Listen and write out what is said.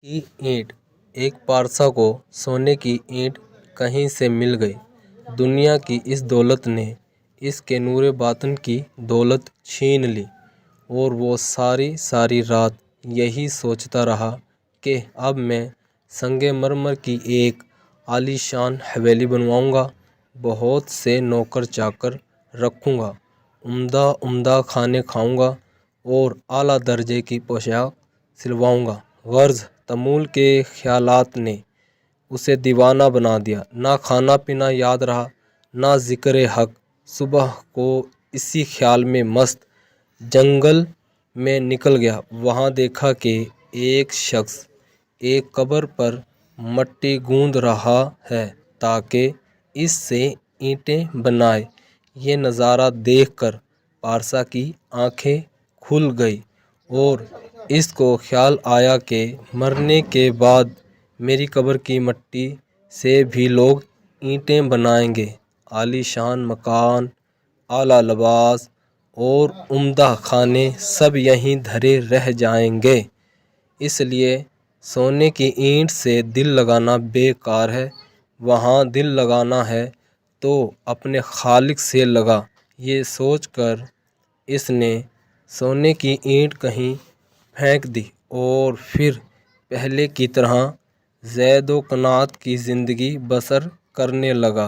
की ईंट। एक पारसा को सोने की ईंट कहीं से मिल गई। दुनिया की इस दौलत ने इसके नूरे बातन की दौलत छीन ली और वो सारी सारी रात यही सोचता रहा कि अब मैं संगे मरमर की एक आलीशान हवेली बनवाऊंगा, बहुत से नौकर चाकर रखूंगा, उम्दा उम्दा खाने खाऊंगा और आला दर्जे की पोशाक सिलवाऊंगा। गर्ज तमूल के ख्यालात ने उसे दीवाना बना दिया। ना खाना पीना याद रहा, ना जिक्र हक। सुबह को इसी ख्याल में मस्त जंगल में निकल गया। वहाँ देखा कि एक शख्स एक कब्र पर मट्टी गूंद रहा है ताकि इससे ईंटें बनाए। ये नज़ारा देखकर पारसा की आंखें खुल गई और इसको ख्याल आया कि मरने के बाद मेरी कब्र की मट्टी से भी लोग ईंटें बनाएंगे। आलीशान मकान, आला लिबास और उम्दा खाने सब यहीं धरे रह जाएंगे। इसलिए सोने की ईंट से दिल लगाना बेकार है। वहाँ दिल लगाना है तो अपने खालिक से लगा। ये सोचकर इसने सोने की ईंट कहीं फेंक दी और फिर पहले की तरह ज़ैद व क़नात की ज़िंदगी बसर करने लगा।